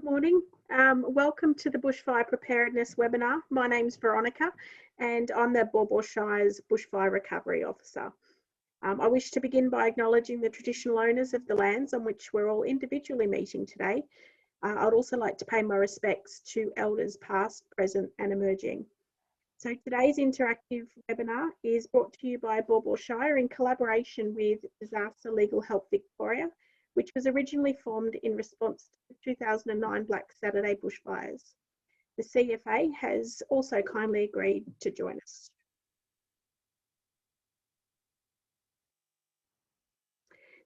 morning. Welcome to the Bushfire Preparedness webinar. My name's Veronica and I'm the Baw Shire's Bushfire Recovery Officer. I wish to begin by acknowledging the traditional owners of the lands on which we're all individually meeting today. I'd also like to pay my respects to elders past, present and emerging. So today's interactive webinar is brought to you by Baw Shire in collaboration with Disaster Legal Help Victoria, which was originally formed in response to the 2009 Black Saturday bushfires. The CFA has also kindly agreed to join us.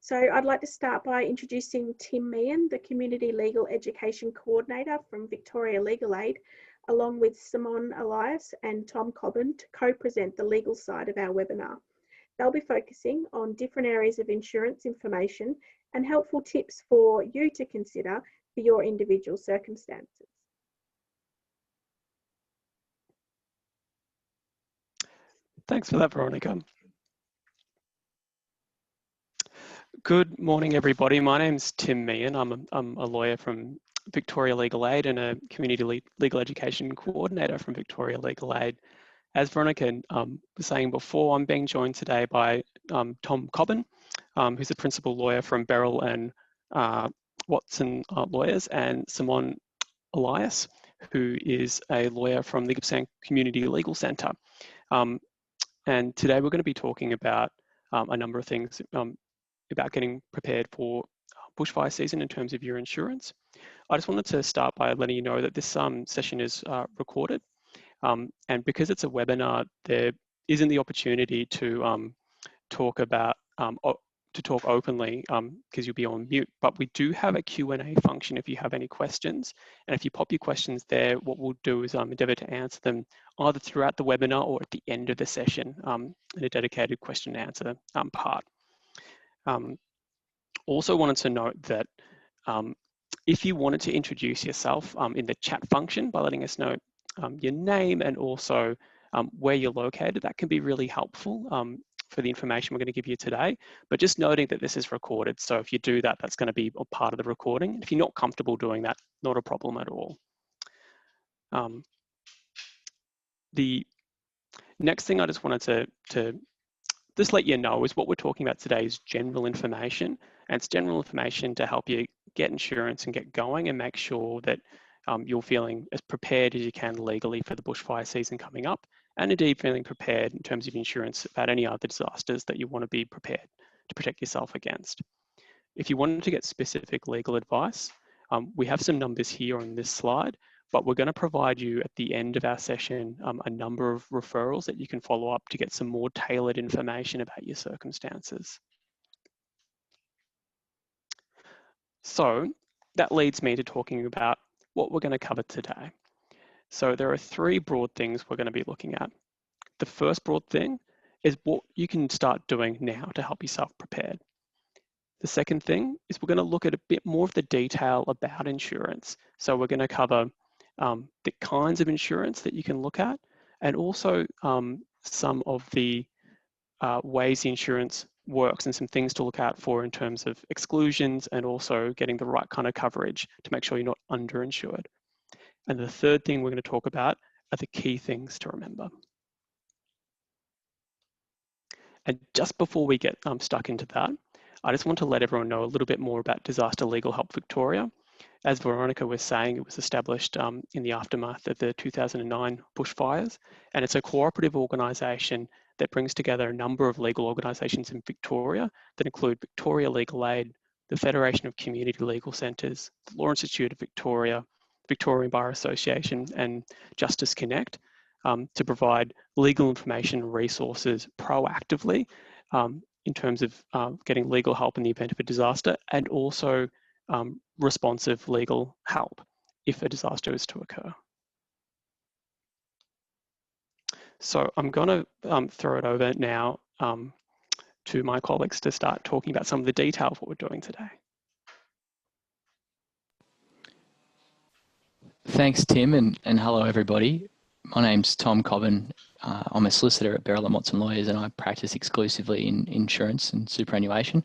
So I'd like to start by introducing Tim Meehan, the Community Legal Education Coordinator from Victoria Legal Aid, along with Simone Elias and Tom Cobban to co-present the legal side of our webinar. They'll be focusing on different areas of insurance information and helpful tips for you to consider for your individual circumstances. Thanks for that, Veronica. Good morning, everybody. My name's Tim Meehan. I'm a lawyer from Victoria Legal Aid and a Community Legal Education Coordinator from Victoria Legal Aid. As Veronica was saying before, I'm being joined today by Tom Cobban, who's a principal lawyer from Beryl and Watson Lawyers, and Simone Elias, who is a lawyer from the Gippsland Community Legal Centre. And today we're going to be talking about a number of things about getting prepared for bushfire season in terms of your insurance. I just wanted to start by letting you know that this session is recorded. And because it's a webinar, there isn't the opportunity to talk openly because you'll be on mute, but we do have a Q&A function if you have any questions. And if you pop your questions there, what we'll do is endeavour to answer them either throughout the webinar or at the end of the session in a dedicated question and answer part. Also wanted to note that if you wanted to introduce yourself in the chat function by letting us know your name and also where you're located, that can be really helpful for the information we're going to give you today. But just noting that this is recorded, so if you do that, that's going to be a part of the recording. If you're not comfortable doing that, not a problem at all. The next thing I just wanted to just let you know is what we're talking about today is general information, and it's general information to help you get insurance and get going and make sure that you're feeling as prepared as you can legally for the bushfire season coming up, and indeed feeling prepared in terms of insurance about any other disasters that you want to be prepared to protect yourself against. If you wanted to get specific legal advice, we have some numbers here on this slide, but we're going to provide you at the end of our session a number of referrals that you can follow up to get some more tailored information about your circumstances. So that leads me to talking about what we're going to cover today. So there are three broad things we're going to be looking at. The first broad thing is what you can start doing now to help yourself prepared. The second thing is we're going to look at a bit more of the detail about insurance. So we're going to cover the kinds of insurance that you can look at, and also some of the ways the insurance works and some things to look out for in terms of exclusions and also getting the right kind of coverage to make sure you're not underinsured. And the third thing we're going to talk about are the key things to remember. And just before we get stuck into that, I just want to let everyone know a little bit more about Disaster Legal Help Victoria. As Veronica was saying, it was established in the aftermath of the 2009 bushfires, and it's a cooperative organisation that brings together a number of legal organisations in Victoria that include Victoria Legal Aid, the Federation of Community Legal Centres, the Law Institute of Victoria, Victorian Bar Association and Justice Connect to provide legal information and resources proactively in terms of getting legal help in the event of a disaster, and also responsive legal help if a disaster is to occur. So I'm going to throw it over now to my colleagues to start talking about some of the detail of what we're doing today. Thanks, Tim, and hello, everybody. My name's Tom Cobban. I'm a solicitor at Beryl and Watson Lawyers, and I practice exclusively in insurance and superannuation.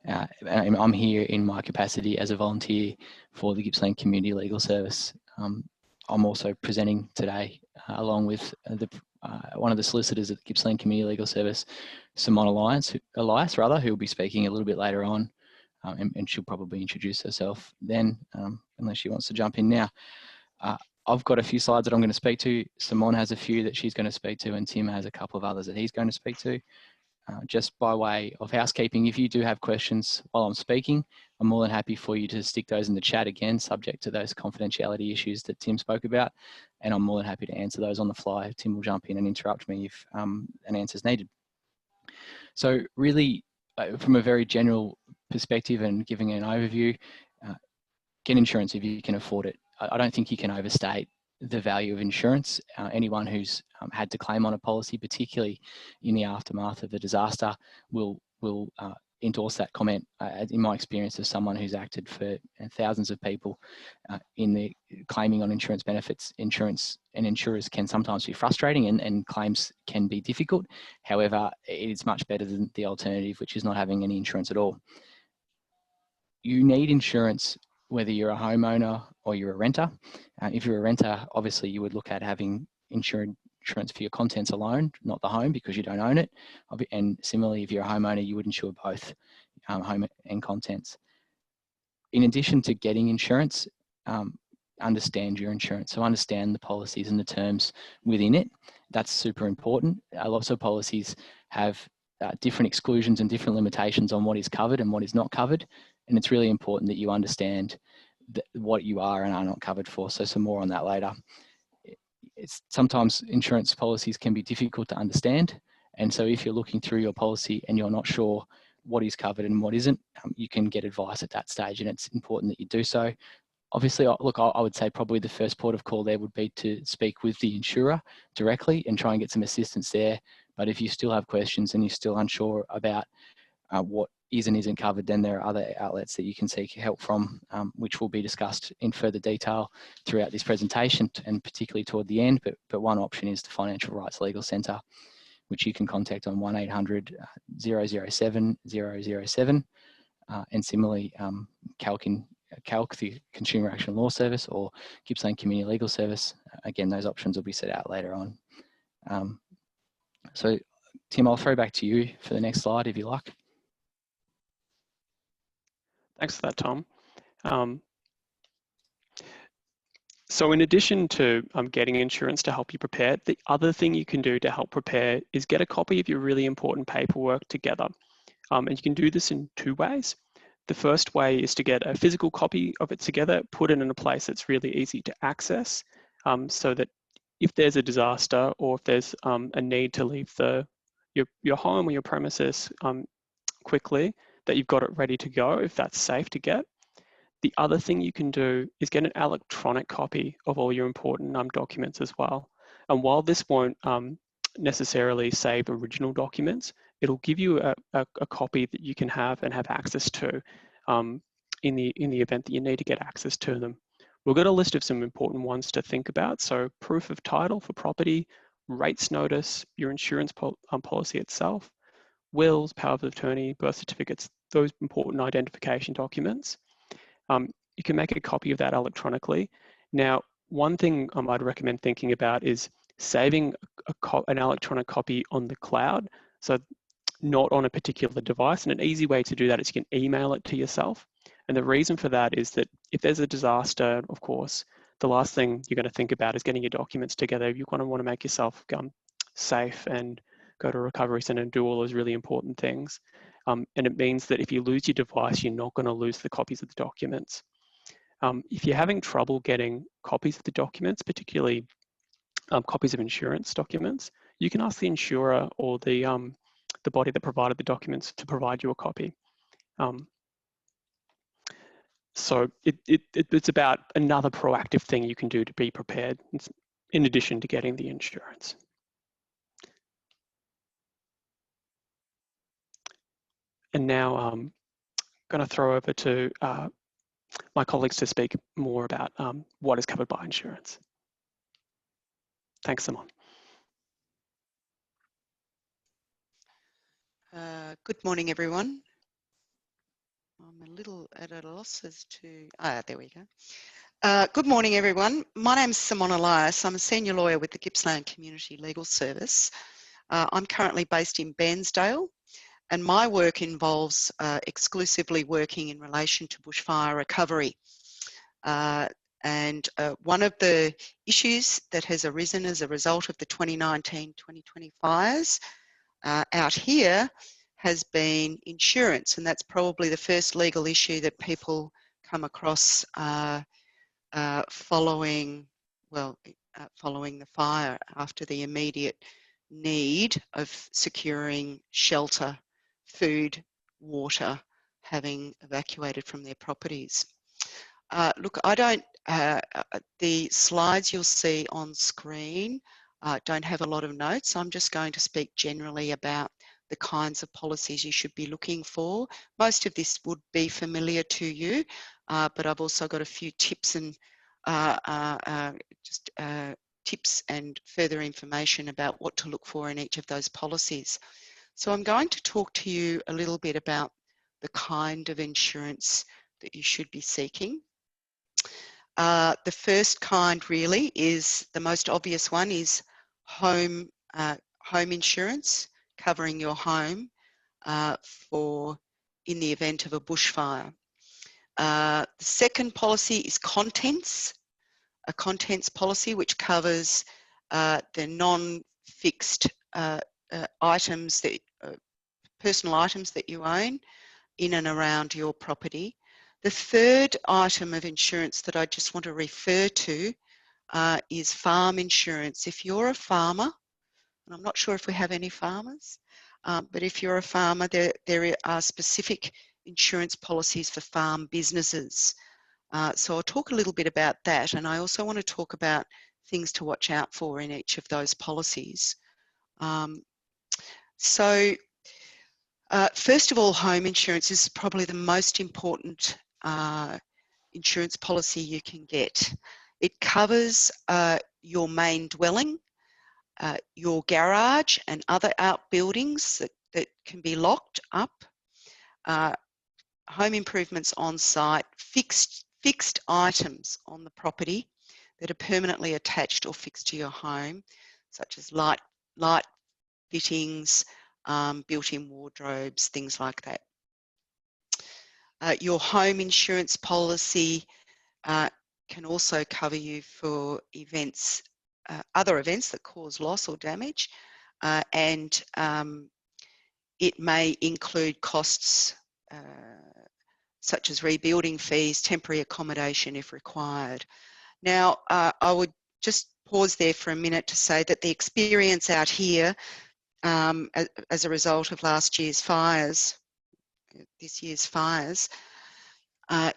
And I'm here in my capacity as a volunteer for the Gippsland Community Legal Service. I'm also presenting today along with one of the solicitors at the Gippsland Community Legal Service, Simone Elias, who will be speaking a little bit later on, and she'll probably introduce herself then, unless she wants to jump in now. I've got a few slides that I'm going to speak to. Simone has a few that she's going to speak to, and Tim has a couple of others that he's going to speak to. Just by way of housekeeping, if you do have questions while I'm speaking, I'm more than happy for you to stick those in the chat again, subject to those confidentiality issues that Tim spoke about, and I'm more than happy to answer those on the fly. Tim will jump in and interrupt me if an answer is needed. So really, from a very general perspective and giving an overview, get insurance if you can afford it. I don't think you can overstate the value of insurance. Anyone who's had to claim on a policy, particularly in the aftermath of a disaster, will endorse that comment. In my experience as someone who's acted for thousands of people in the claiming on insurance benefits, insurance and insurers can sometimes be frustrating and claims can be difficult. However, it is much better than the alternative, which is not having any insurance at all. You need insurance whether you're a homeowner or you're a renter. If you're a renter, obviously you would look at having insurance for your contents alone, not the home, because you don't own it. And similarly, if you're a homeowner, you would insure both home and contents. In addition to getting insurance, understand your insurance. So understand the policies and the terms within it. That's super important. Lots of policies have different exclusions and different limitations on what is covered and what is not covered. And it's really important that you understand what you are and are not covered for. So some more on that later. Sometimes insurance policies can be difficult to understand. And so if you're looking through your policy and you're not sure what is covered and what isn't, you can get advice at that stage, and it's important that you do so. Obviously, look, I would say probably the first port of call there would be to speak with the insurer directly and try and get some assistance there. But if you still have questions and you're still unsure about what is and isn't covered, then there are other outlets that you can seek help from, which will be discussed in further detail throughout this presentation and particularly toward the end. But one option is the Financial Rights Legal Centre, which you can contact on 1800 007 007. And similarly, CALC, the Consumer Action Law Service, or Gippsland Community Legal Service. Again, those options will be set out later on. So Tim, I'll throw back to you for the next slide if you like. Thanks for that, Tom. So in addition to getting insurance to help you prepare, the other thing you can do to help prepare is get a copy of your really important paperwork together. And you can do this in two ways. The first way is to get a physical copy of it together, put it in a place that's really easy to access, so that if there's a disaster or if there's a need to leave your home or your premises quickly, that you've got it ready to go if that's safe to get. The other thing you can do is get an electronic copy of all your important documents as well. And while this won't necessarily save original documents, it'll give you a copy that you can have and have access to in the event that you need to get access to them. We've got a list of some important ones to think about. So proof of title for property, rates notice, your insurance policy itself, wills, power of attorney, birth certificates, those important identification documents. You can make a copy of that electronically. Now, one thing I'd recommend thinking about is saving an electronic copy on the cloud, so not on a particular device. And an easy way to do that is you can email it to yourself. And the reason for that is that if there's a disaster, of course, the last thing you're going to think about is getting your documents together. You're going to want to make yourself safe and go to a recovery center and do all those really important things. And it means that if you lose your device, you're not going to lose the copies of the documents. If you're having trouble getting copies of the documents, particularly copies of insurance documents, you can ask the insurer or the body that provided the documents to provide you a copy. So it's about another proactive thing you can do to be prepared in addition to getting the insurance. And now I'm going to throw over to my colleagues to speak more about what is covered by insurance. Thanks, Simone. Good morning, everyone. I'm a little at a loss as to, there we go. Good morning, everyone. My name is Simone Elias. I'm a senior lawyer with the Gippsland Community Legal Service. I'm currently based in Bairnsdale, and my work involves exclusively working in relation to bushfire recovery. And one of the issues that has arisen as a result of the 2019-2020 fires out here has been insurance, and that's probably the first legal issue that people come across following the fire, after the immediate need of securing shelter, food, water, having evacuated from their properties. Look, the slides you'll see on screen don't have a lot of notes. I'm just going to speak generally about the kinds of policies you should be looking for. Most of this would be familiar to you, but I've also got a few tips and tips and further information about what to look for in each of those policies. So I'm going to talk to you a little bit about the kind of insurance that you should be seeking. The first kind really is, the most obvious one is home insurance, covering your home in the event of a bushfire. The second policy is contents, a contents policy which covers the non-fixed items, personal items that you own in and around your property. The third item of insurance that I just want to refer to is farm insurance. If you're a farmer, and I'm not sure if we have any farmers, but if you're a farmer, there are specific insurance policies for farm businesses. So I'll talk a little bit about that, and I also want to talk about things to watch out for in each of those policies. First of all, home insurance is probably the most important insurance policy you can get. It covers your main dwelling, your garage and other outbuildings that can be locked up, home improvements on site, fixed items on the property that are permanently attached or fixed to your home, such as light fittings, built-in wardrobes, things like that. Your home insurance policy can also cover you for events, other events that cause loss or damage, and it may include costs such as rebuilding fees, temporary accommodation if required. Now, I would just pause there for a minute to say that the experience out here as a result of last year's fires, this year's fires,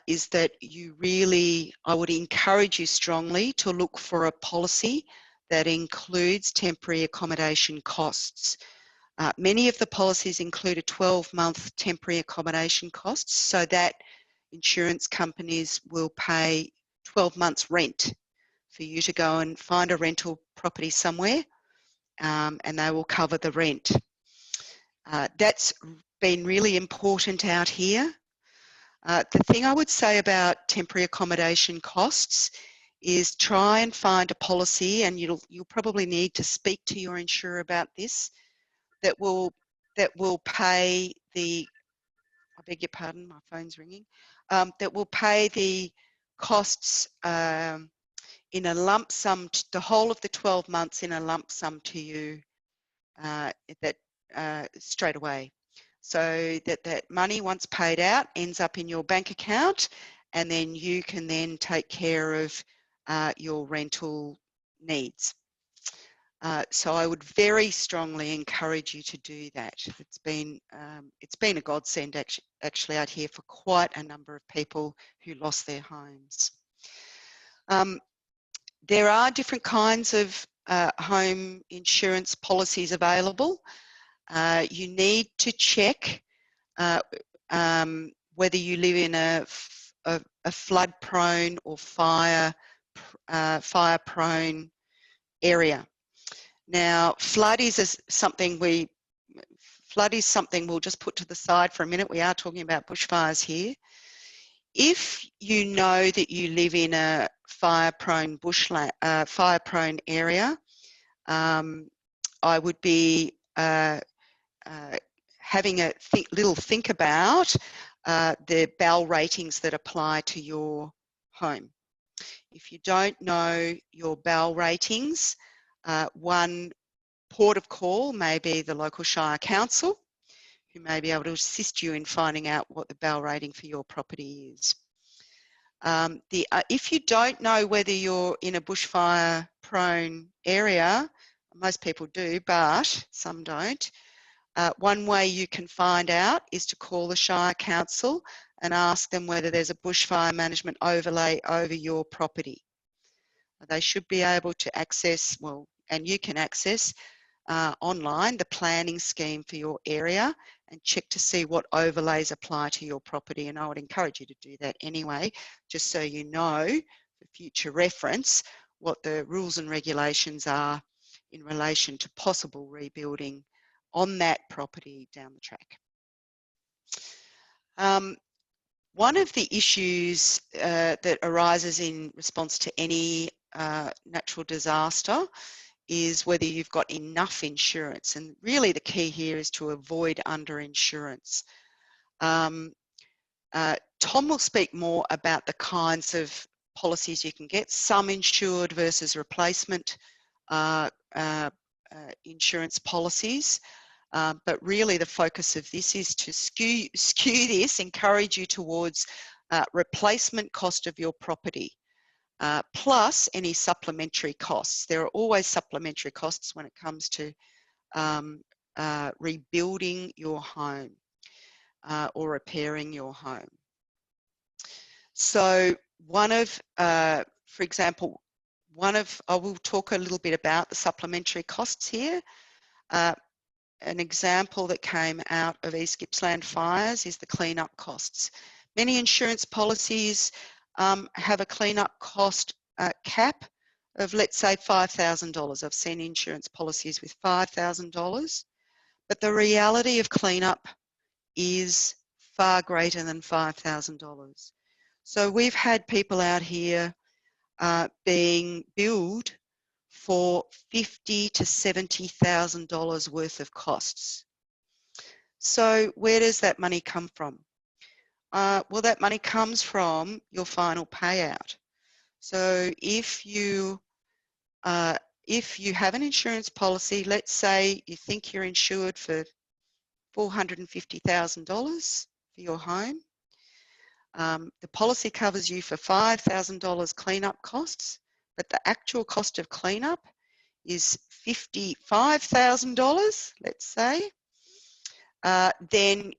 is that I would encourage you strongly to look for a policy that includes temporary accommodation costs. Many of the policies include a 12-month temporary accommodation costs, so that insurance companies will pay 12 months rent for you to go and find a rental property somewhere, and they will cover the rent. That's been really important out here. The thing I would say about temporary accommodation costs is try and find a policy, and you'll probably need to speak to your insurer about this, that will pay the, I beg your pardon, my phone's ringing, that will pay the costs in a lump sum, the whole of the 12 months in a lump sum to you straight away. So that money, once paid out, ends up in your bank account, and then you can then take care of your rental needs. So I would very strongly encourage you to do that. It's been a godsend actually out here for quite a number of people who lost their homes. There are different kinds of home insurance policies available. You need to check whether you live in a flood-prone or fire-prone area. Now, flood is something flood is something we'll just put to the side for a minute. We are talking about bushfires here. If you know that you live in a fire-prone fire-prone area, I would be having a little think about the BAL ratings that apply to your home. If you don't know your BAL ratings, one port of call may be the local Shire Council, who may be able to assist you in finding out what the BAL rating for your property is. If you don't know whether you're in a bushfire prone area, most people do, but some don't, one way you can find out is to call the Shire Council and ask them whether there's a bushfire management overlay over your property. They should be able to access, well, and you can access online the planning scheme for your area and check to see what overlays apply to your property. And I would encourage you to do that anyway, just so you know for future reference what the rules and regulations are in relation to possible rebuilding on that property down the track. One of the issues that arises in response to any natural disaster is whether you've got enough insurance, and really the key here is to avoid underinsurance. Tom will speak more about the kinds of policies you can get, sum insured versus replacement insurance policies, but really the focus of this is to skew this, encourage you towards replacement cost of your property. Plus any supplementary costs. There are always supplementary costs when it comes to rebuilding your home or repairing your home. So for example, I will talk a little bit about the supplementary costs here. An example that came out of East Gippsland fires is the cleanup costs. Many insurance policies have a cleanup cost cap of, let's say, $5,000. I've seen insurance policies with $5,000, but the reality of cleanup is far greater than $5,000. So we've had people out here being billed for $50,000 to $70,000 worth of costs. So where does that money come from? Well, that money comes from your final payout. So if you have an insurance policy, let's say you think you're insured for $450,000 for your home. The policy covers you for $5,000 cleanup costs, but the actual cost of cleanup is $55,000, let's say. Then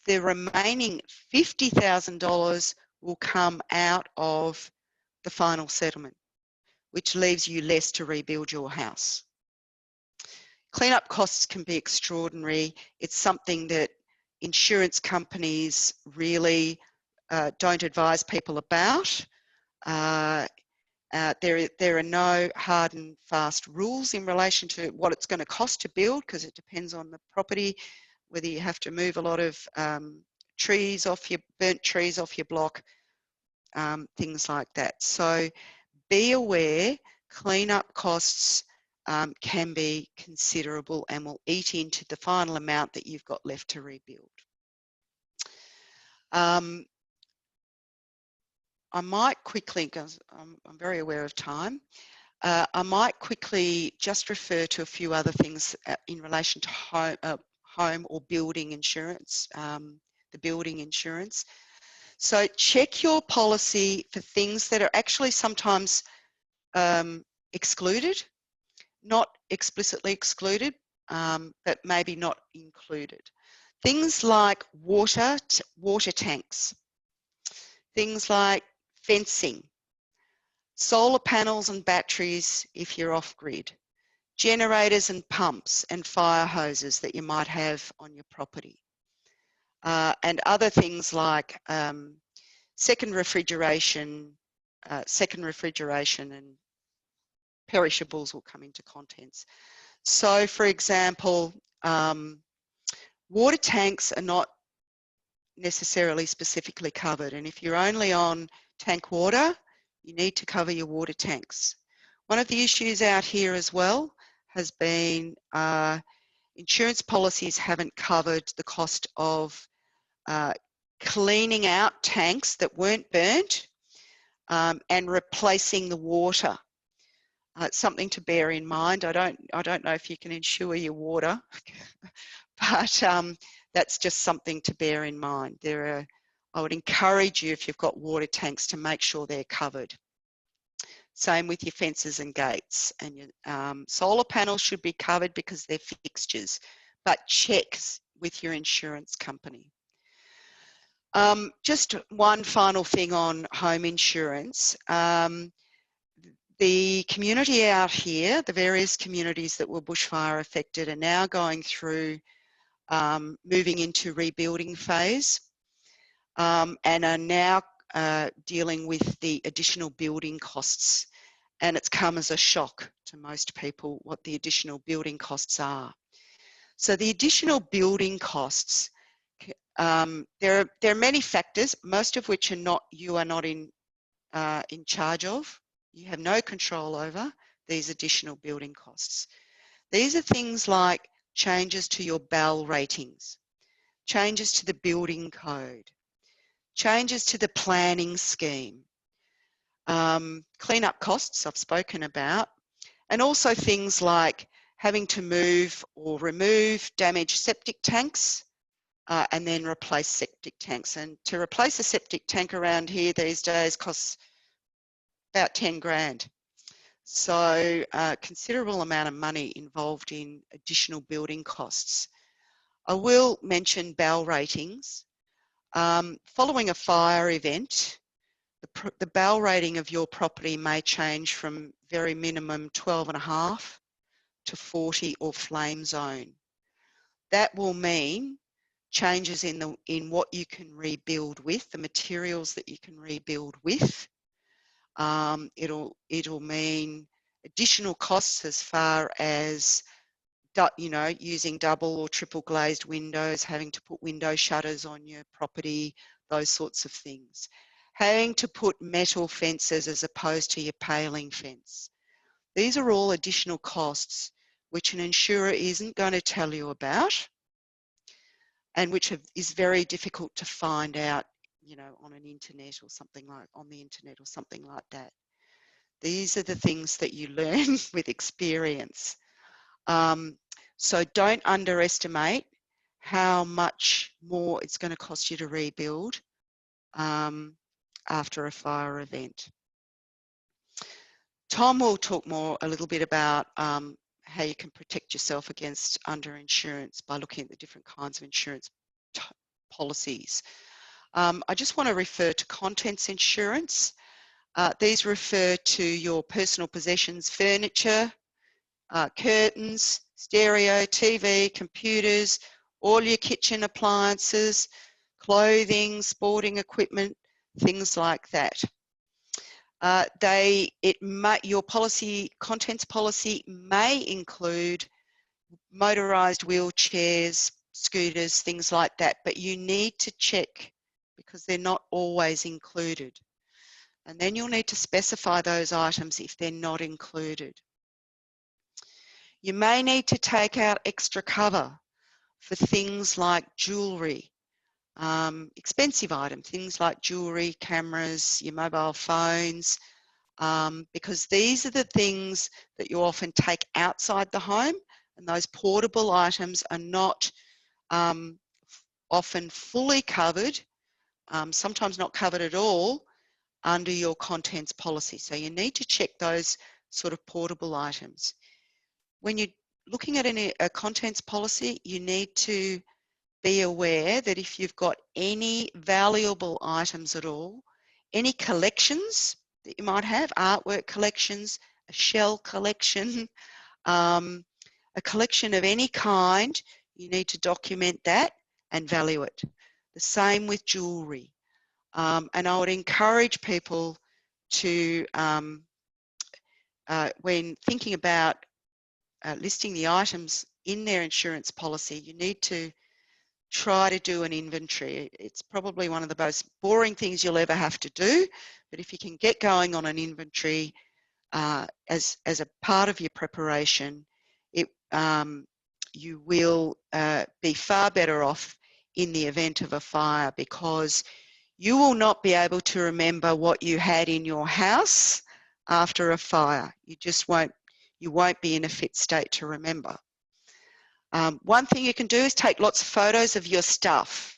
the remaining $50,000 will come out of the final settlement, which leaves you less to rebuild your house. Cleanup costs can be extraordinary. It's something that insurance companies really don't advise people about. There are no hard and fast rules in relation to what it's going to cost to build, because it depends on the property, whether you have to move a lot of burnt trees off your block, things like that. So be aware, cleanup costs can be considerable and will eat into the final amount that you've got left to rebuild. I might quickly, because I'm very aware of time, I might quickly just refer to a few other things in relation to home or building insurance, the building insurance. So check your policy for things that are actually sometimes excluded, not explicitly excluded, but maybe not included. Things like water tanks, things like fencing, solar panels and batteries if you're off-grid, generators and pumps and fire hoses that you might have on your property, and other things like second refrigeration and perishables will come into contents. So for example, Water tanks are not necessarily specifically covered, and if you're only on tank water, you need to cover your water tanks. One of the issues out here as well has been insurance policies haven't covered the cost of cleaning out tanks that weren't burnt and replacing the water. It's something to bear in mind. I don't know if you can insure your water, but that's just something to bear in mind. I would encourage you, if you've got water tanks, to make sure they're covered. Same with your fences and gates, and your solar panels should be covered because they're fixtures, but checks with your insurance company. Just one final thing on home insurance. The community out here, the various communities that were bushfire affected, are now going through moving into rebuilding phase and are now dealing with the additional building costs. And it's come as a shock to most people what the additional building costs are. So the additional building costs, there are many factors, most of which you are not in charge of. You have no control over these additional building costs. These are things like changes to your BAL ratings, changes to the building code, changes to the planning scheme, cleanup costs I've spoken about, and also things like having to move or remove damaged septic tanks and then replace septic tanks. And to replace a septic tank around here these days costs about 10 grand. So a considerable amount of money involved in additional building costs. I will mention BAL ratings. Following a fire event, the BAL rating of your property may change from very minimum 12.5 to 40 or flame zone. That will mean changes in what you can rebuild with, the materials that you can rebuild with. It'll mean additional costs as far as, you know, using double or triple glazed windows, having to put window shutters on your property, those sorts of things. Having to put metal fences as opposed to your paling fence. These are all additional costs which an insurer isn't going to tell you about and which is very difficult to find out, you know, on the internet or something like that. These are the things that you learn with experience. So don't underestimate how much more it's going to cost you to rebuild after a fire event. Tom will talk a little bit about how you can protect yourself against underinsurance by looking at the different kinds of insurance policies. I just want to refer to contents insurance. These refer to your personal possessions, furniture, curtains, stereo, TV, computers, all your kitchen appliances, clothing, sporting equipment, things like that. Your contents policy may include motorised wheelchairs, scooters, things like that, but you need to check because they're not always included. And then you'll need to specify those items if they're not included. You may need to take out extra cover for things like jewellery, expensive items, things like jewellery, cameras, your mobile phones, because these are the things that you often take outside the home, and those portable items are not often fully covered, sometimes not covered at all, under your contents policy. So you need to check those sort of portable items. When you're looking at a contents policy, you need to be aware that if you've got any valuable items at all, any collections that you might have, artwork collections, a shell collection, a collection of any kind, you need to document that and value it. The same with jewellery. And I would encourage people to, when thinking about listing the items in their insurance policy, you need to try to do an inventory. It's probably one of the most boring things you'll ever have to do, but if you can get going on an inventory as a part of your preparation, you will be far better off in the event of a fire, because you will not be able to remember what you had in your house after a fire. You won't be in a fit state to remember. One thing you can do is take lots of photos of your stuff.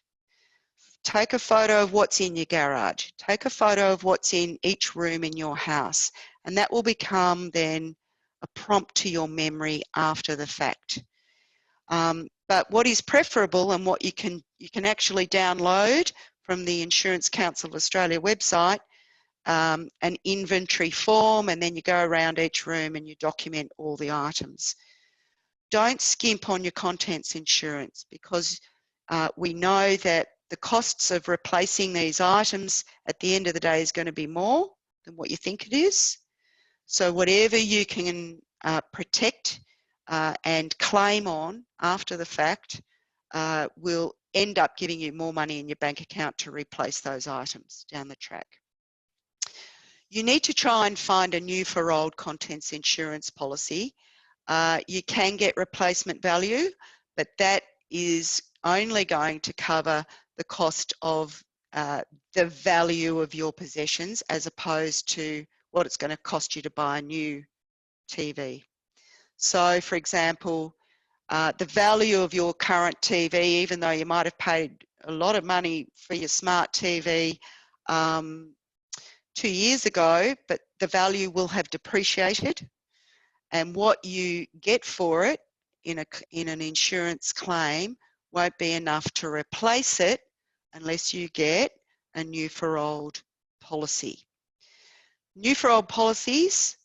Take a photo of what's in your garage. Take a photo of what's in each room in your house, and that will become then a prompt to your memory after the fact. But what is preferable, and what you can actually download from the Insurance Council of Australia website, an inventory form, and then you go around each room and you document all the items. Don't skimp on your contents insurance, because we know that the costs of replacing these items at the end of the day is going to be more than what you think it is. So whatever you can protect and claim on after the fact will end up giving you more money in your bank account to replace those items down the track. You need to try and find a new for old contents insurance policy. You can get replacement value, but that is only going to cover the cost of the value of your possessions, as opposed to what it's going to cost you to buy a new TV. So, for example, the value of your current TV, even though you might have paid a lot of money for your smart TV 2 years ago, but the value will have depreciated, and what you get for it in an insurance claim won't be enough to replace it unless you get a new for old policy. New for old policies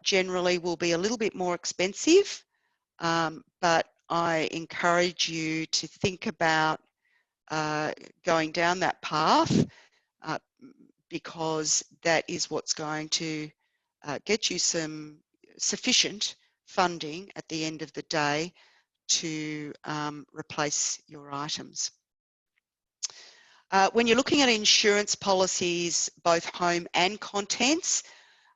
generally will be a little bit more expensive, but I encourage you to think about going down that path, because that is what's going to get you some sufficient funding at the end of the day to replace your items. When you're looking at insurance policies, both home and contents,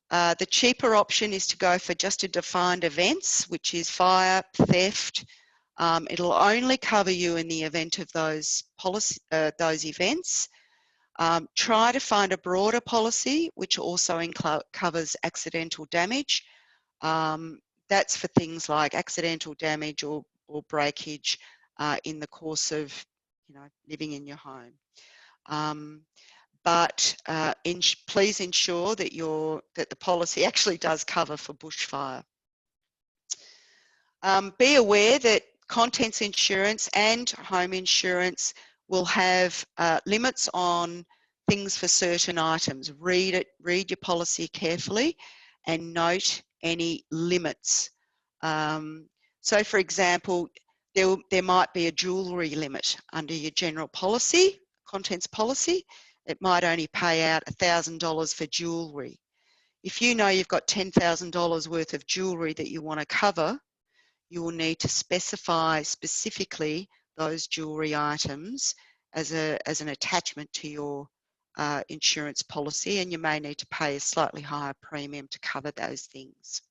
the cheaper option is to go for just a defined events, which is fire, theft. It'll only cover you in the event of those events. Try to find a broader policy which also covers accidental damage. That's for things like accidental damage or breakage in the course of living in your home. But please ensure that the policy actually does cover for bushfire. Be aware that contents insurance and home insurance will have limits on things for certain items. Read your policy carefully and note any limits. So for example, there might be a jewellery limit under your general policy, contents policy. It might only pay out $1,000 for jewellery. If you know you've got $10,000 worth of jewellery that you want to cover, you will need to specify specifically those jewellery items as an attachment to your insurance policy, and you may need to pay a slightly higher premium to cover those things.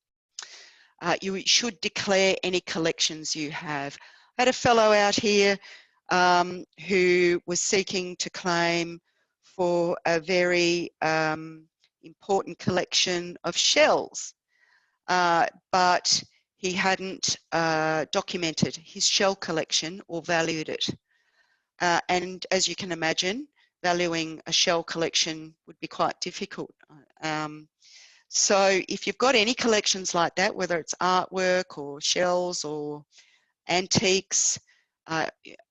You should declare any collections you have. I had a fellow out here who was seeking to claim for a very important collection of shells, but he hadn't documented his shell collection or valued it. And as you can imagine, valuing a shell collection would be quite difficult. So if you've got any collections like that, whether it's artwork or shells or antiques,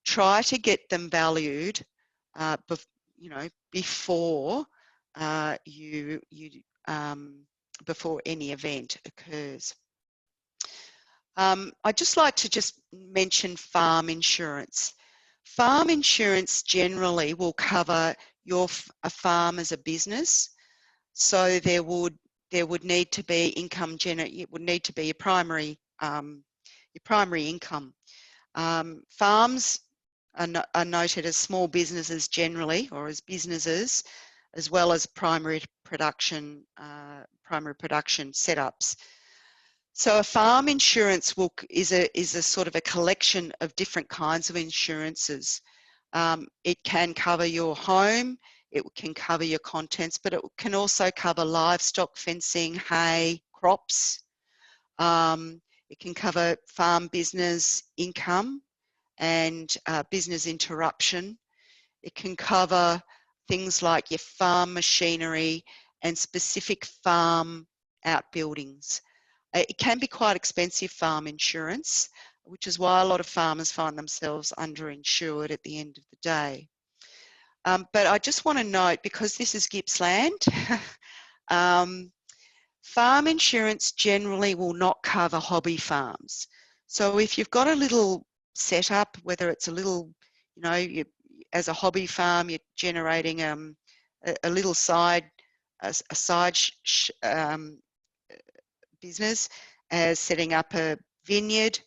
try to get them valued before before any event occurs. I'd just like to mention farm insurance. Farm insurance generally will cover a farm as a business, so there would need to be income it would need to be your primary income. Farms are noted as small businesses generally, or as businesses, as well as primary production setups. So a farm insurance is a sort of a collection of different kinds of insurances. It can cover your home, it can cover your contents, but it can also cover livestock, fencing, hay, crops. It can cover farm business income and business interruption. It can cover things like your farm machinery and specific farm outbuildings. It can be quite expensive, farm insurance, which is why a lot of farmers find themselves underinsured at the end of the day. But I just want to note, because this is Gippsland, farm insurance generally will not cover hobby farms. So if you've got a little setup, whether it's a little, you know, as a hobby farm, you're generating a little side business, as setting up a vineyard,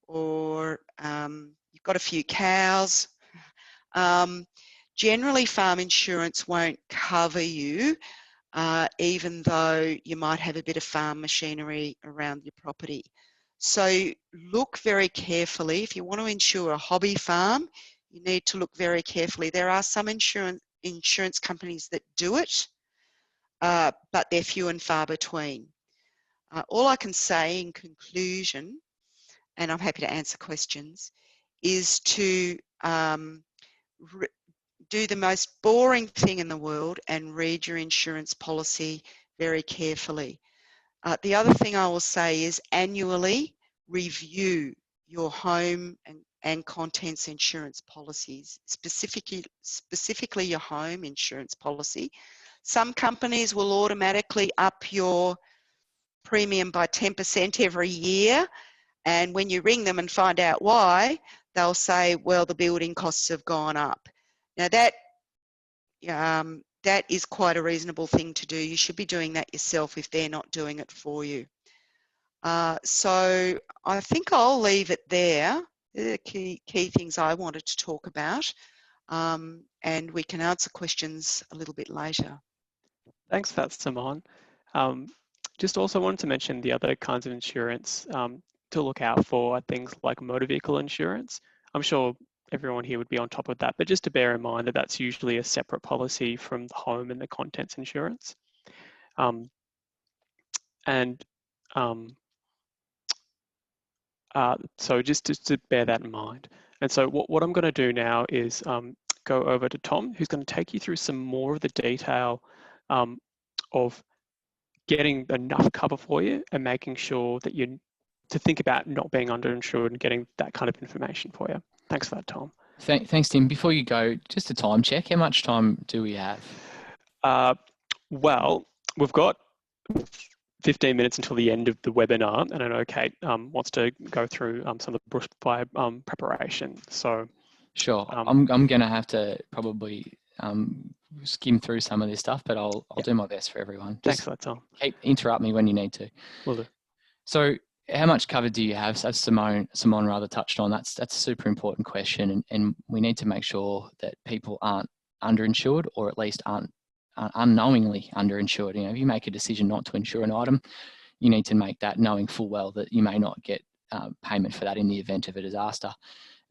or you've got a few cows. Generally, farm insurance won't cover you, even though you might have a bit of farm machinery around your property. So look very carefully. If you want to insure a hobby farm, you need to look very carefully. There are some insurance companies that do it, but they're few and far between. All I can say in conclusion, and I'm happy to answer questions, is to do the most boring thing in the world and read your insurance policy very carefully. The other thing I will say is annually review your home and contents insurance policies, specifically your home insurance policy. Some companies will automatically up your premium by 10% every year, and when you ring them and find out why, they'll say, well, the building costs have gone up. Now that is quite a reasonable thing to do. You should be doing that yourself if they're not doing it for you. So I think I'll leave it there. They're the key things I wanted to talk about, and we can answer questions a little bit later. Thanks for that, Simone. Just also wanted to mention the other kinds of insurance to look out for are things like motor vehicle insurance. I'm sure everyone here would be on top of that, but just to bear in mind that that's usually a separate policy from the home and the contents insurance. So just to bear that in mind. And so what I'm going to do now is go over to Tom, who's going to take you through some more of the detail of getting enough cover for you and making sure that to think about not being underinsured and getting that kind of information for you. Thanks for that, Tom. Thanks, Tim. Before you go, just a time check. How much time do we have? Well, we've got 15 minutes until the end of the webinar, and I know Kate wants to go through some of the bushfire preparation. So, sure, I'm going to have to probably skim through some of this stuff, but I'll do my best for everyone. Thanks for that, Tom. Interrupt me when you need to. Will do. So, how much cover do you have? So Simone rather touched on. That's a super important question, and we need to make sure that people aren't underinsured, or at least aren't unknowingly underinsured. You know, if you make a decision not to insure an item, you need to make that knowing full well that you may not get payment for that in the event of a disaster.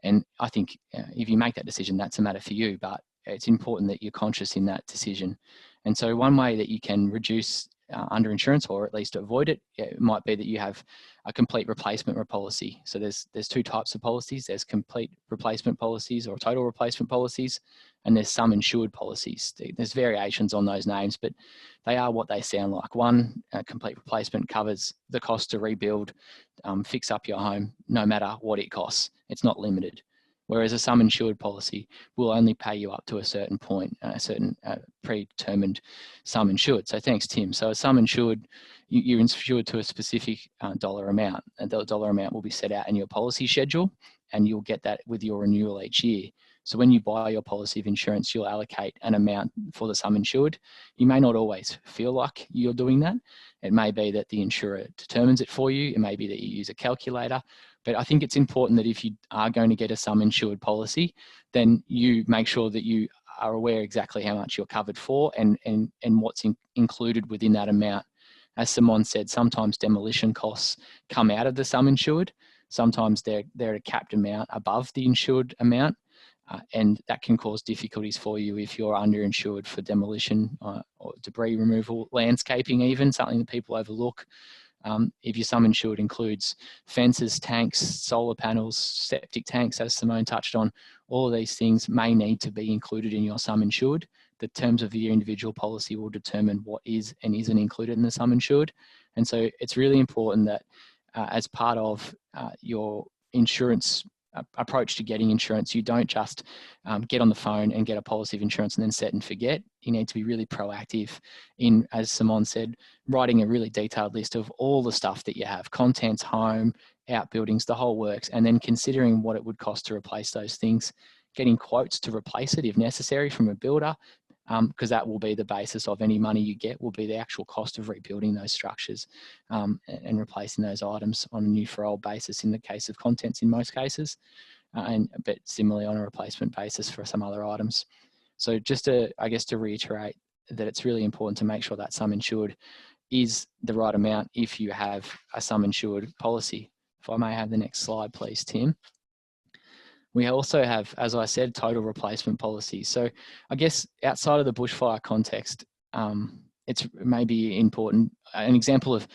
And I think if you make that decision, that's a matter for you, but it's important that you're conscious in that decision. And so one way that you can reduce underinsurance, or at least avoid it, it might be that you have a complete replacement policy. So there's two types of policies. There's complete replacement policies or total replacement policies, and there's sum insured policies. There's variations on those names, but they are what they sound like. One, complete replacement covers the cost to rebuild, fix up your home, no matter what it costs. It's not limited. Whereas a sum insured policy will only pay you up to a certain point, a certain predetermined sum insured. So thanks, Tim. So a sum insured, you're insured to a specific dollar amount, and the dollar amount will be set out in your policy schedule, and you'll get that with your renewal each year. So when you buy your policy of insurance, you'll allocate an amount for the sum insured. You may not always feel like you're doing that. It may be that the insurer determines it for you. It may be that you use a calculator, But I think it's important that if you are going to get a sum insured policy, then you make sure that you are aware exactly how much you're covered for and what's included within that amount. As Simon said, sometimes demolition costs come out of the sum insured. Sometimes they're a capped amount above the insured amount. And that can cause difficulties for you if you're underinsured for demolition or debris removal, landscaping even, something that people overlook. If your sum insured includes fences, tanks, solar panels, septic tanks, as Simone touched on, all of these things may need to be included in your sum insured. The terms of your individual policy will determine what is and isn't included in the sum insured. And so it's really important that as part of your insurance approach to getting insurance, you don't just get on the phone and get a policy of insurance and then set and forget. You need to be really proactive in, as Simone said, writing a really detailed list of all the stuff that you have, contents, home, outbuildings, the whole works, and then considering what it would cost to replace those things, getting quotes to replace it if necessary from a builder, because that will be the basis of any money you get, will be the actual cost of rebuilding those structures and replacing those items on a new for old basis in the case of contents in most cases, but similarly on a replacement basis for some other items. So just to, I guess, to reiterate that it's really important to make sure that sum insured is the right amount if you have a sum insured policy. If I may have the next slide, please, Tim. We also have, as I said, total replacement policies. So I guess outside of the bushfire context, it's maybe important. An example of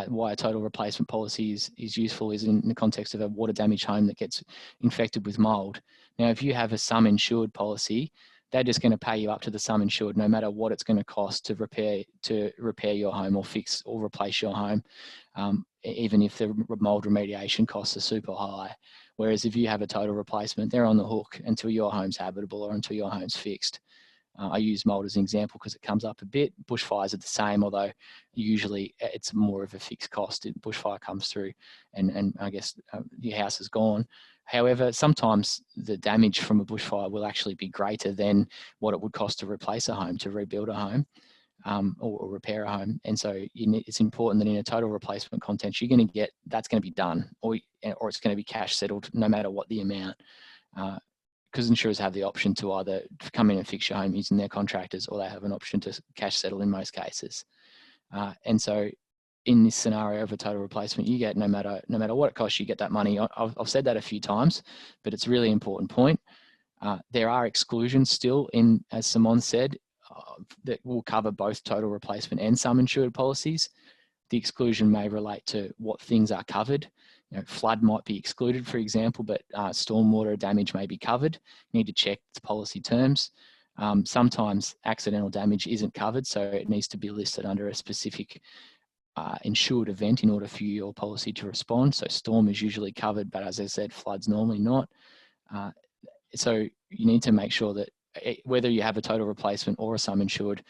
why a total replacement policy is useful is in the context of a water damaged home that gets infected with mold. Now, if you have a sum insured policy, they're just going to pay you up to the sum insured, no matter what it's going to cost to repair your home or fix or replace your home, even if the mold remediation costs are super high. Whereas if you have a total replacement, they're on the hook until your home's habitable or until your home's fixed. I use mold as an example because it comes up a bit. Bushfires are the same, although usually it's more of a fixed cost. Bushfire comes through and I guess your house is gone. However, sometimes the damage from a bushfire will actually be greater than what it would cost to replace a home, to rebuild a home. Or repair a home. And so it's important that in a total replacement context, you're going to get, that's going to be done, or it's going to be cash settled no matter what the amount, because insurers have the option to either come in and fix your home using their contractors, or they have an option to cash settle in most cases. And so in this scenario of a total replacement, you get no matter what it costs, you get that money. I've said that a few times, but it's a really important point. There are exclusions still in, as Simone said, that will cover both total replacement and sum insured policies. The exclusion may relate to what things are covered. You know, flood might be excluded, for example, but stormwater damage may be covered. You need to check the policy terms. Sometimes accidental damage isn't covered, so it needs to be listed under a specific insured event in order for your policy to respond. So storm is usually covered, but as I said, flood's normally not. So you need to make sure that whether you have a total replacement or a sum insured,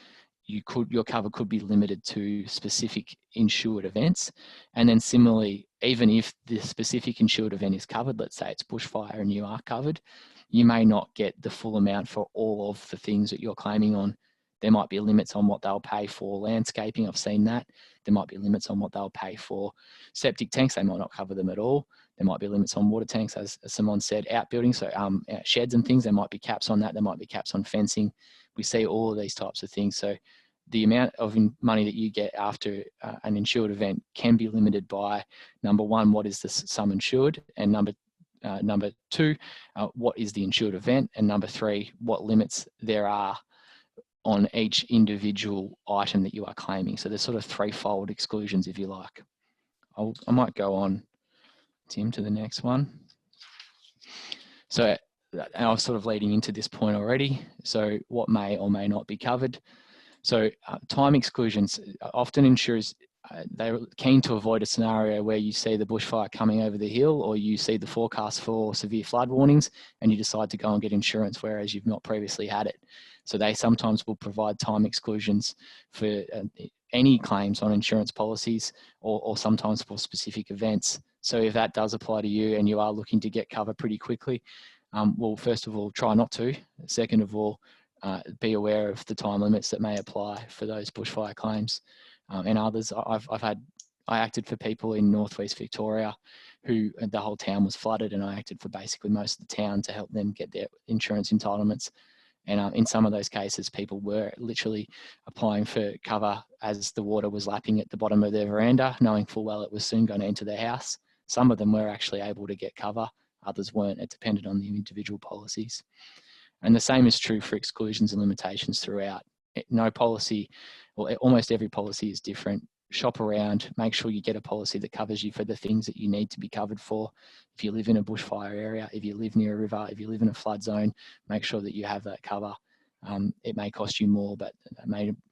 your cover could be limited to specific insured events. And then similarly, even if the specific insured event is covered, let's say it's bushfire and you are covered, you may not get the full amount for all of the things that you're claiming on. There might be limits on what they'll pay for landscaping. I've seen that. There might be limits on what they'll pay for septic tanks. They might not cover them at all. There might be limits on water tanks, as Simone said, outbuildings, so sheds and things. There might be caps on that. There might be caps on fencing. We see all of these types of things. So the amount of money that you get after an insured event can be limited by, number one, what is the sum insured, and number two, what is the insured event, and number three, what limits there are on each individual item that you are claiming. So there's sort of threefold exclusions, if you like. I might go on, Tim, to the next one. So I was sort of leading into this point already. So what may or may not be covered. So time exclusions, often insurers, they're keen to avoid a scenario where you see the bushfire coming over the hill, or you see the forecast for severe flood warnings and you decide to go and get insurance, whereas you've not previously had it. So they sometimes will provide time exclusions for any claims on insurance policies, or sometimes for specific events. So if that does apply to you and you are looking to get cover pretty quickly, well, first of all, try not to. Second of all, be aware of the time limits that may apply for those bushfire claims and others. I've had I acted for people in northwest Victoria who the whole town was flooded, and I acted for basically most of the town to help them get their insurance entitlements. And in some of those cases, people were literally applying for cover as the water was lapping at the bottom of their veranda, knowing full well it was soon going to enter their house. Some of them were actually able to get cover, others weren't. It depended on the individual policies. And the same is true for exclusions and limitations throughout. No policy, or almost every policy is different. Shop around, make sure you get a policy that covers you for the things that you need to be covered for. If you live in a bushfire area, if you live near a river, if you live in a flood zone, make sure that you have that cover. It may cost you more, but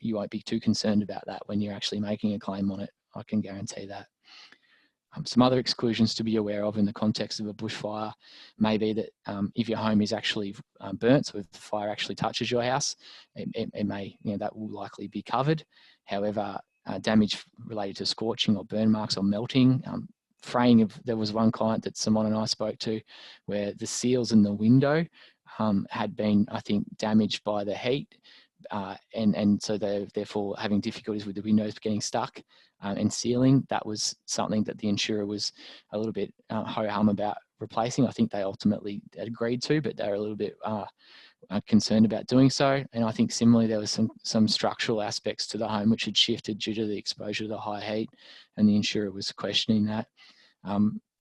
you won't be too concerned about that when you're actually making a claim on it. I can guarantee that. Some other exclusions to be aware of in the context of a bushfire may be that if your home is actually burnt, so if the fire actually touches your house, it may, that will likely be covered. However, damage related to scorching or burn marks or melting, fraying there was one client that Simone and I spoke to where the seals in the window had been, I think, damaged by the heat. And so they're therefore having difficulties with the windows getting stuck and sealing. That was something that the insurer was a little bit ho-hum about replacing. I think they ultimately agreed to, but they're a little bit concerned about doing so. And I think similarly there was some structural aspects to the home which had shifted due to the exposure to the high heat, and the insurer was questioning that.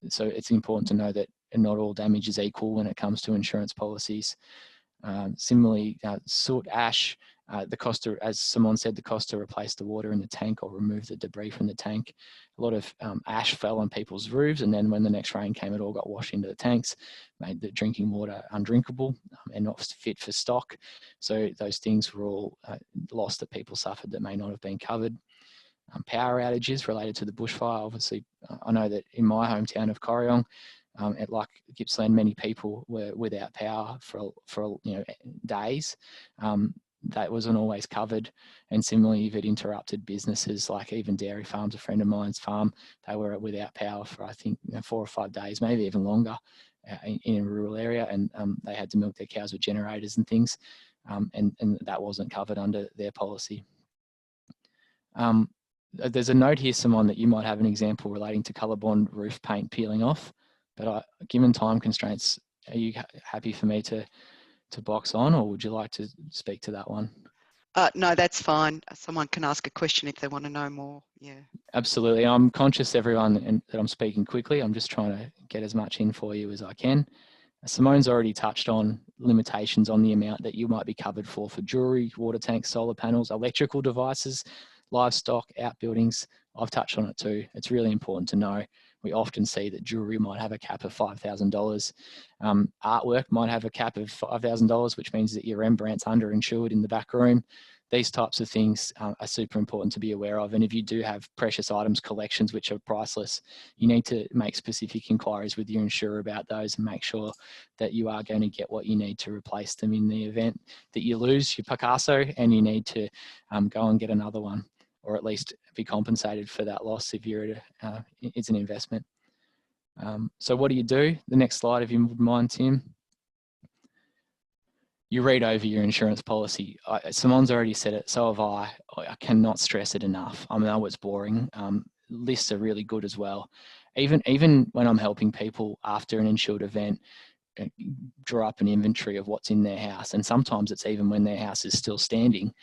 So it's important to know that not all damage is equal when it comes to insurance policies. Similarly, soot, ash, the cost to, as Simone said, the cost to replace the water in the tank or remove the debris from the tank. A lot of ash fell on people's roofs, and then when the next rain came, it all got washed into the tanks, made the drinking water undrinkable and not fit for stock. So those things were all loss that people suffered that may not have been covered. Power outages related to the bushfire. Obviously, I know that in my hometown of Corryong, like Gippsland, many people were without power for days. That wasn't always covered. And similarly, if it interrupted businesses, like even dairy farms, a friend of mine's farm, they were without power for, I think, 4 or 5 days, maybe even longer in a rural area. And they had to milk their cows with generators and things. And that wasn't covered under their policy. There's a note here, Simone, that you might have an example relating to colour-bond roof paint peeling off. But given time constraints, are you happy for me to box on, or would you like to speak to that one? No, that's fine. Someone can ask a question if they want to know more. Yeah. Absolutely. I'm conscious, everyone, that I'm speaking quickly. I'm just trying to get as much in for you as I can. Simone's already touched on limitations on the amount that you might be covered for jewellery, water tanks, solar panels, electrical devices, livestock, outbuildings. I've touched on it too. It's really important to know. We often see that jewellery might have a cap of $5,000. Artwork might have a cap of $5,000, which means that your Rembrandt's underinsured in the back room. These types of things are super important to be aware of. And if you do have precious items collections which are priceless, you need to make specific inquiries with your insurer about those and make sure that you are going to get what you need to replace them in the event that you lose your Picasso and you need to go and get another one, or at least be compensated for that loss if you're at it's an investment. So what do? The next slide, if you would mind, Tim. You read over your insurance policy. Simone's already said it, so have I. I cannot stress it enough. I know it's boring. Lists are really good as well. Even when I'm helping people after an insured event, draw up an inventory of what's in their house, and sometimes it's even when their house is still standing.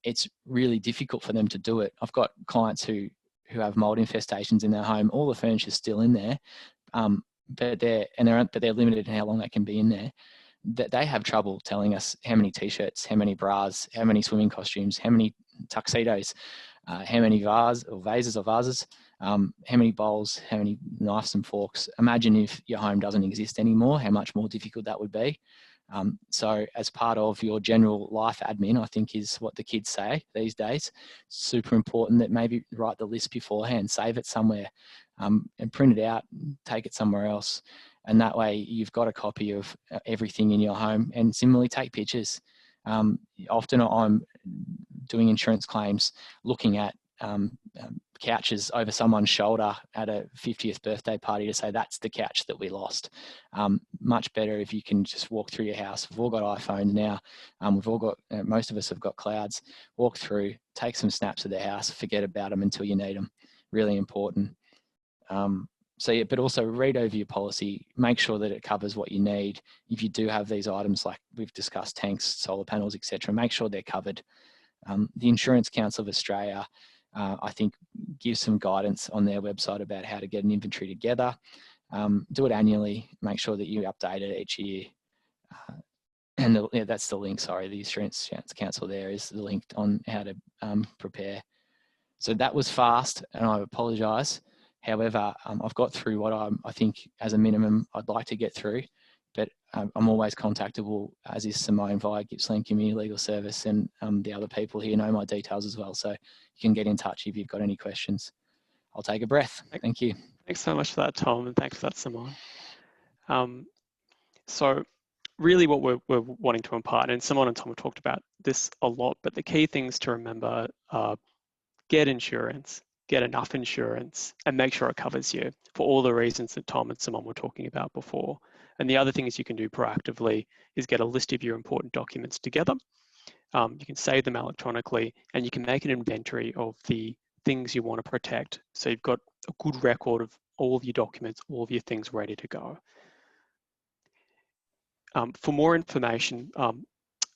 It's really difficult for them to do it. I've got clients who have mold infestations in their home. All the furniture's still in there, but they're limited in how long they can be in there. That they have trouble telling us how many t-shirts, how many bras, how many swimming costumes, how many tuxedos, how many vases, how many bowls, how many knives and forks. Imagine if your home doesn't exist anymore, how much more difficult that would be. So as part of your general life admin, I think is what the kids say these days, super important that maybe write the list beforehand, save it somewhere, and print it out, take it somewhere else. And that way you've got a copy of everything in your home, and similarly take pictures. Often I'm doing insurance claims looking at couches over someone's shoulder at a 50th birthday party to say that's the couch that we lost. Much better if you can just walk through your house. We've all got iPhones now. We've all got, most of us have got clouds. Walk through, take some snaps of the house, forget about them until you need them. really important. So yeah, but also read over your policy, make sure that it covers what you need. If you do have these items like we've discussed, tanks, solar panels, etc., make sure they're covered. The Insurance Council of Australia, I think, gives some guidance on their website about how to get an inventory together. Do it annually, make sure that you update it each year. And yeah, that's the link, sorry, the Insurance Council there is the link on how to prepare. So that was fast, and I apologise. However, I've got through what I think as a minimum I'd like to get through, but I'm always contactable, as is Simone, via Gippsland Community Legal Service, and the other people here know my details as well, so you can get in touch if you've got any questions. I'll take a breath. Thank you. Thanks so much for that, Tom, and thanks for that, Simone. So really what we're wanting to impart, and Simone and Tom have talked about this a lot, but the key things to remember are get insurance, get enough insurance, and make sure it covers you for all the reasons that Tom and Simone were talking about before. And the other things you can do proactively is get a list of your important documents together. You can save them electronically, and you can make an inventory of the things you want to protect. So you've got a good record of all of your documents, all of your things ready to go. For more information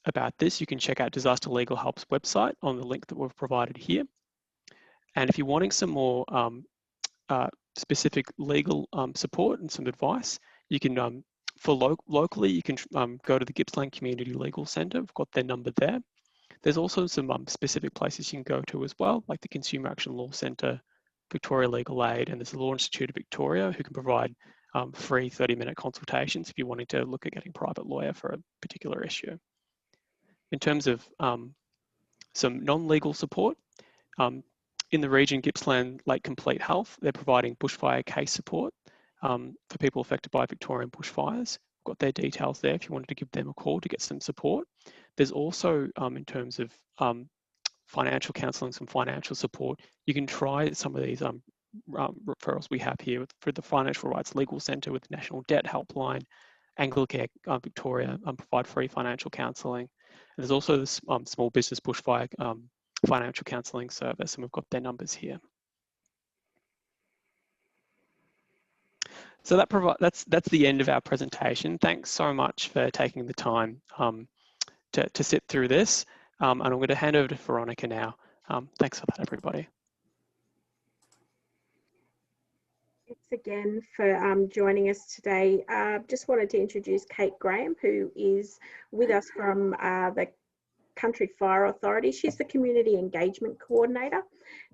about this, you can check out Disaster Legal Help's website on the link that we've provided here. And if you're wanting some more specific legal support and some advice, you can, locally, you can go to the Gippsland Community Legal Centre. We've got their number there. There's also some specific places you can go to as well, like the Consumer Action Law Centre, Victoria Legal Aid, and there's the Law Institute of Victoria, who can provide free 30-minute consultations if you're wanting to look at getting a private lawyer for a particular issue. In terms of some non-legal support, in the region, Gippsland Lake Complete Health, they're providing bushfire case support for people affected by Victorian bushfires. We've got their details there if you wanted to give them a call to get some support. There's also, in terms of financial counselling, some financial support, you can try some of these referrals we have here for the Financial Rights Legal Centre with the National Debt Helpline, Anglicare Victoria provide free financial counselling. And there's also this Small Business Bushfire Financial Counselling Service, and we've got their numbers here. So that's the end of our presentation. Thanks so much for taking the time to sit through this. And I'm going to hand over to Veronica now. Thanks for that, everybody. Thanks again for joining us today. Just wanted to introduce Kate Graham, who is with us from the Country Fire Authority. She's the Community Engagement Coordinator,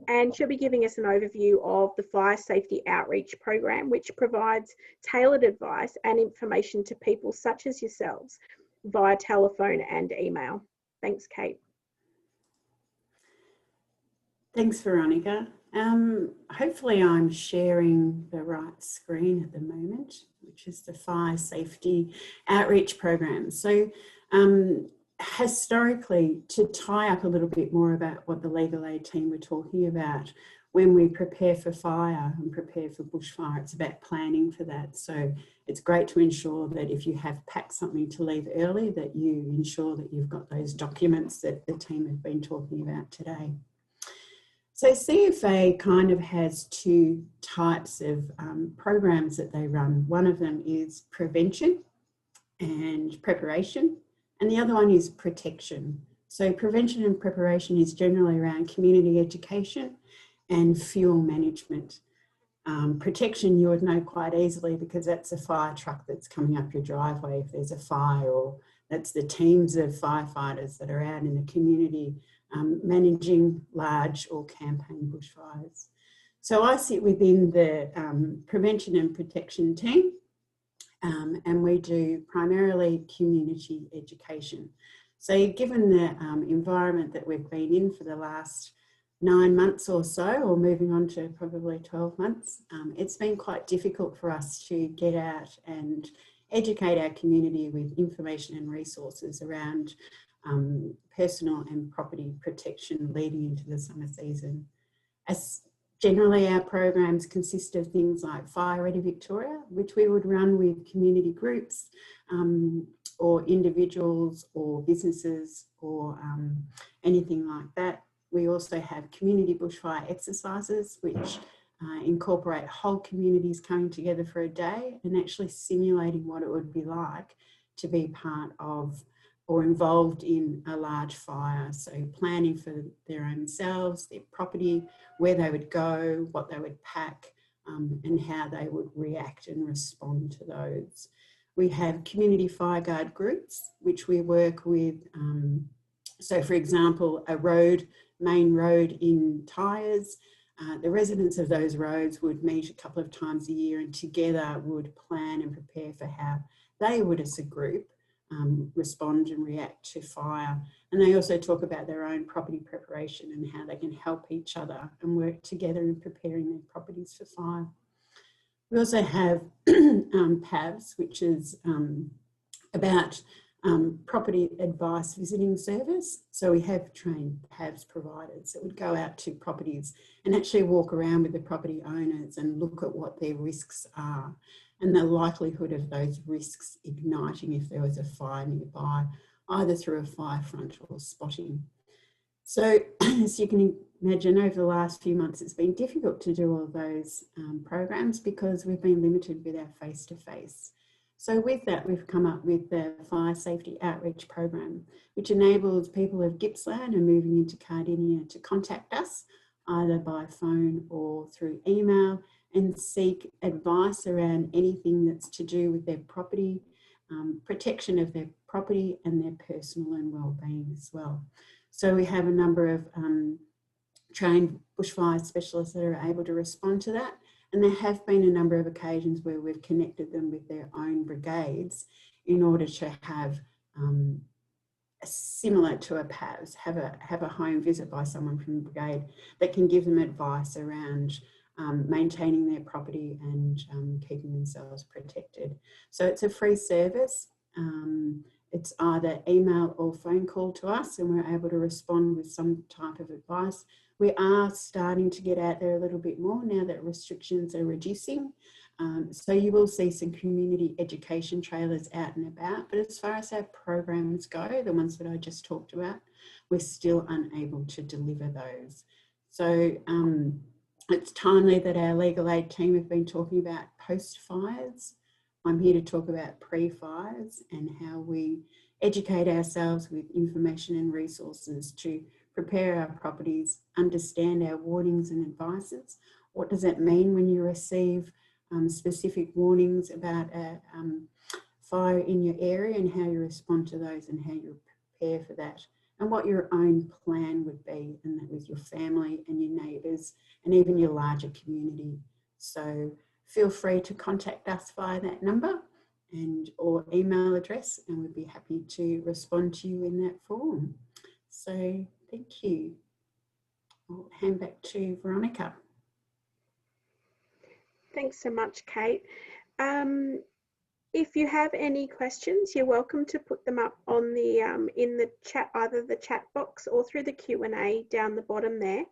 and she'll be giving us an overview of the Fire Safety Outreach Program, which provides tailored advice and information to people such as yourselves via telephone and email. Thanks, Kate. Thanks, Veronica. Hopefully I'm sharing the right screen at the moment, which is the Fire Safety Outreach Program. So historically, to tie up a little bit more about what the legal aid team were talking about, when we prepare for fire and prepare for bushfire, it's about planning for that. So it's great to ensure that if you have packed something to leave early, that you ensure that you've got those documents that the team have been talking about today. So CFA kind of has two types of programs that they run. One of them is prevention and preparation, and the other one is protection. So prevention and preparation is generally around community education and fuel management. Protection you would know quite easily because that's a fire truck that's coming up your driveway if there's a fire, or that's the teams of firefighters that are out in the community managing large or campaign bushfires. So I sit within the prevention and protection team, and we do primarily community education. So given the environment that we've been in for the last 9 months or so, or moving on to probably 12 months, it's been quite difficult for us to get out and educate our community with information and resources around personal and property protection leading into the summer season. As generally our programs consist of things like Fire Ready Victoria, which we would run with community groups or individuals or businesses or anything like that. We also have community bushfire exercises, which incorporate whole communities coming together for a day and actually simulating what it would be like to be part of or involved in a large fire. So planning for their own selves, their property, where they would go, what they would pack, and how they would react and respond to those. We have community fire guard groups, which we work with. So for example, a road, main road in Tyres, the residents of those roads would meet a couple of times a year and together would plan and prepare for how they would as a group respond and react to fire. And they also talk about their own property preparation and how they can help each other and work together in preparing their properties for fire. We also have PAVs, which is about property advice visiting service. So we have trained PAVs providers that would go out to properties and actually walk around with the property owners and look at what their risks are and the likelihood of those risks igniting if there was a fire nearby, either through a fire front or spotting. So as you can imagine, over the last few months, it's been difficult to do all of those programs because we've been limited with our face-to-face. So with that, we've come up with the Fire Safety Outreach Program, which enables people of Gippsland and moving into Cardinia to contact us either by phone or through email and seek advice around anything that's to do with their property, protection of their property and their personal and well-being as well. So we have a number of trained bushfire specialists that are able to respond to that. And there have been a number of occasions where we've connected them with their own brigades in order to have similar to a PAVS, have a home visit by someone from the brigade that can give them advice around maintaining their property and keeping themselves protected. So it's a free service. It's either email or phone call to us and we're able to respond with some type of advice. We are starting to get out there a little bit more now that restrictions are reducing. So you will see some community education trailers out and about, but as far as our programs go, the ones that I just talked about, we're still unable to deliver those. So it's timely that our legal aid team have been talking about post-fires. I'm here to talk about pre-fires and how we educate ourselves with information and resources to prepare our properties, understand our warnings and advices. What does it mean when you receive specific warnings about a fire in your area and how you respond to those and how you prepare for that, and what your own plan would be, and that with your family and your neighbours and even your larger community. So feel free to contact us via that number and or email address, and we'd be happy to respond to you in that form. So thank you. I'll hand back to Veronica. Thanks so much, Kate. If you have any questions, you're welcome to put them up on the in the chat, either the chat box or through the Q&A down the bottom there.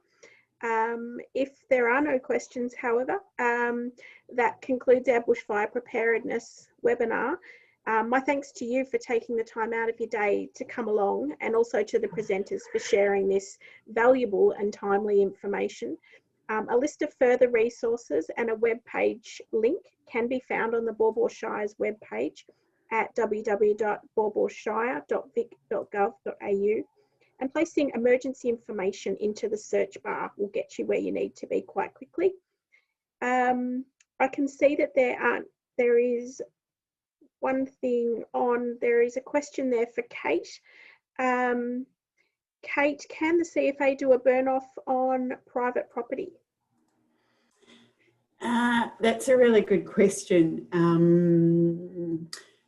If there are no questions, however, that concludes our bushfire preparedness webinar. My thanks to you for taking the time out of your day to come along, and also to the presenters for sharing this valuable and timely information. A list of further resources and a web page link can be found on the Baw Baw Shire's webpage at www.bawbawshire.vic.gov.au, and placing emergency information into the search bar will get you where you need to be quite quickly. I can see that there is one thing on, there is a question there for Kate. Kate, can the CFA do a burn off on private property? That's a really good question.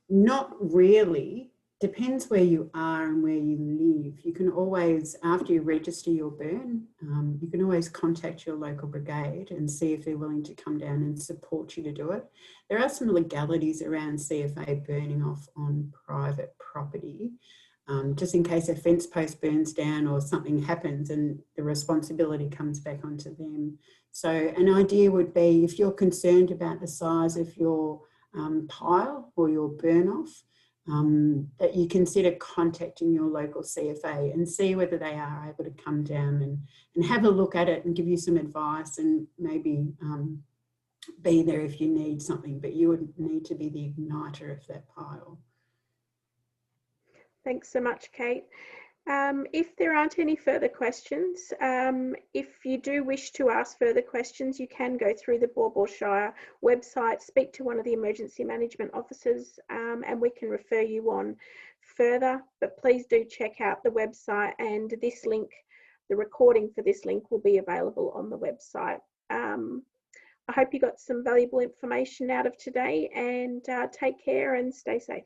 Not really. Depends where you are and where you live. You can always, after you register your burn, you can always contact your local brigade and see if they're willing to come down and support you to do it. There are some legalities around CFA burning off on private property, just in case a fence post burns down or something happens and the responsibility comes back onto them. So an idea would be, if you're concerned about the size of your pile or your burn off, that you consider contacting your local CFA and see whether they are able to come down and have a look at it and give you some advice, and maybe be there if you need something, but you would need to be the igniter of that pile. Thanks so much, Kate. If there aren't any further questions, if you do wish to ask further questions, you can go through the Baw Baw Shire website, speak to one of the emergency management officers, and we can refer you on further. But please do check out the website, and this link, the recording for this link, will be available on the website. I hope you got some valuable information out of today, and take care and stay safe.